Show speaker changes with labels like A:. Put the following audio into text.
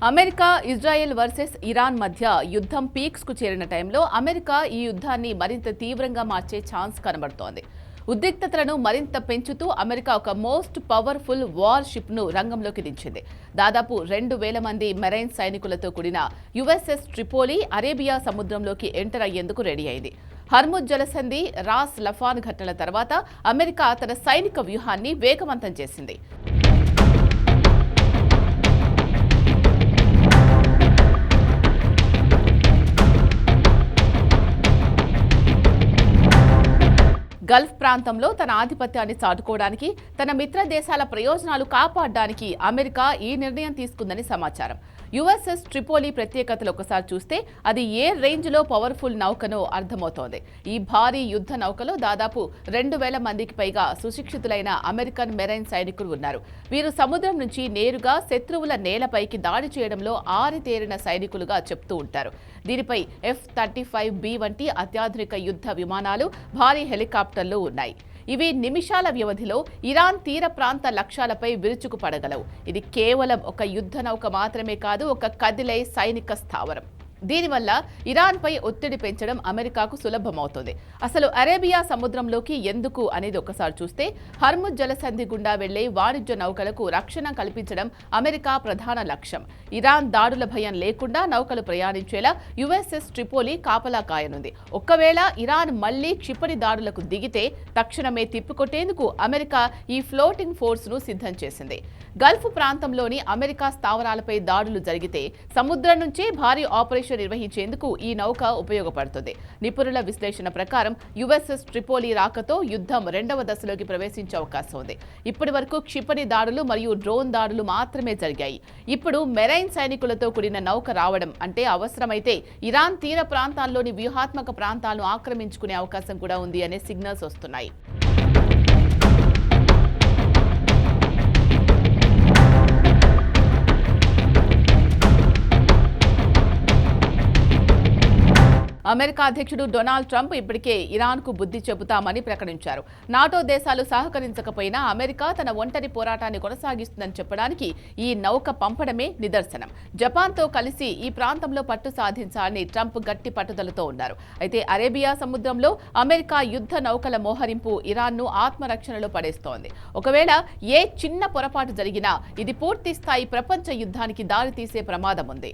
A: America, Israel versus Iran మధ్య యుద్ధం పీక్స్కు చేరిన టైంలో అమెరికా ఈ యుద్ధాన్ని మరింత తీవ్రంగా మార్చే ఛాన్స్ కనబడుతోంది. ఉద్రిక్తతలను మరింత పెంచుతూ అమెరికా ఒక మోస్ట్ పవర్ఫుల్ వార్ షిప్ను రంగంలోకి దించింది. దాదాపు 2,000 మంది మెరైన్ సైనికులతో కూడిన యుఎస్ఎస్ ట్రిపోలి అరేబియా సముద్రంలోకి ఎంటర్ అయ్యేందుకు రెడీ అయింది. హర్ముజ్ జలసంధి, రాస్ లఫాన్ ఘటనల తర్వాత అమెరికా తన సైనిక వ్యూహాన్ని వేగవంతం చేసింది. గల్ఫ్ ప్రాంతంలో తన ఆధిపత్యాన్ని చాటుకోవడానికి, తన మిత్ర దేశాల ప్రయోజనాలు కాపాడడానికి అమెరికా ఈ నిర్ణయం తీసుకుందని సమాచారం. యుఎస్ఎస్ ట్రిపోలి ప్రత్యేకతలు ఒకసారి చూస్తే అది ఏ రేంజ్లో పవర్ఫుల్ నౌకనో అర్థమవుతోంది. ఈ భారీ యుద్ధ నౌకలో దాదాపు 2,000 మందికి పైగా సుశిక్షితులైన అమెరికన్ మెరైన్ సైనికులు ఉన్నారు. వీరు సముద్రం నుంచి నేరుగా శత్రువుల నేలపైకి దాడి చేయడంలో ఆరితేరిన సైనికులుగా చెప్తూ ఉంటారు. దీనిపై F-35B వంటి అత్యాధునిక యుద్ధ విమానాలు, భారీ హెలికాప్టర్లు ఉన్నాయి. ఇవి నిమిషాల వ్యవధిలో ఇరాన్ తీర ప్రాంత లక్ష్యాలపై విరుచుకుపడగలవు. ఇది కేవలం ఒక యుద్ధ నౌక మాత్రమే కాదు, ఒక కదిలే సైనిక స్థావరం. దీనివల్ల ఇరాన్పై ఒత్తిడి పెంచడం అమెరికాకు సులభమవుతుంది. అసలు అరేబియా సముద్రంలోకి ఎందుకు అనేది ఒకసారి చూస్తే, హర్ముజ్ జలసంధి గుండా వెళ్లే వాణిజ్య నౌకలకు రక్షణ కల్పించడం అమెరికా ప్రధాన లక్ష్యం. ఇరాన్ దాడుల భయం లేకుండా నౌకలు ప్రయాణించేలా యుఎస్ఎస్ ట్రిపోలి కాపలా కాయనుంది. ఒకవేళ ఇరాన్ మళ్లీ క్షిపణి దాడులకు దిగితే తక్షణమే తిప్పికొట్టేందుకు అమెరికా ఈ ఫ్లోటింగ్ ఫోర్స్ను సిద్ధం చేసింది. గల్ఫ్ ప్రాంతంలోని అమెరికా స్థావరాలపై దాడులు జరిగితే సముద్రం నుంచే భారీ ఆపరేషన్ నిర్వహించేందుకు ఈ నౌక ఉపయోగపడుతుంది. నిపుణుల విశ్లేషణ ప్రకారం యుఎస్ఎస్ ట్రిపోలి రాకతో యుద్ధం 2వ దశలోకి ప్రవేశించే అవకాశం ఉంది. ఇప్పటి వరకు క్షిపణి దాడులు మరియు డ్రోన్ దాడులు మాత్రమే జరిగాయి. ఇప్పుడు మెరైన్ సైనికులతో కూడిన నౌక రావడం అంటే అవసరమైతే ఇరాన్ తీర ప్రాంతాల్లోని వ్యూహాత్మక ప్రాంతాలను ఆక్రమించుకునే అవకాశం కూడా ఉంది అనే సిగ్నల్స్ వస్తున్నాయి. అమెరికా అధ్యక్షుడు డొనాల్డ్ ట్రంప్ ఇప్పటికే ఇరాన్కు బుద్ధి చెబుతామని ప్రకటించారు. నాటో దేశాలు సహకరించకపోయినా అమెరికా తన ఒంటరి పోరాటాన్ని కొనసాగిస్తుందని చెప్పడానికి ఈ నౌక పంపడమే నిదర్శనం. జపాన్తో కలిసి ఈ ప్రాంతంలో పట్టు సాధించాలని ట్రంప్ గట్టి పట్టుదలతో ఉన్నారు. అయితే అరేబియా సముద్రంలో అమెరికా యుద్ధ నౌకల మోహరింపు ఇరాన్ను ఆత్మరక్షణలో పడేస్తోంది. ఒకవేళ ఏ చిన్న పొరపాటు జరిగినా ఇది పూర్తి స్థాయి ప్రపంచ యుద్ధానికి దారితీసే ప్రమాదం ఉంది.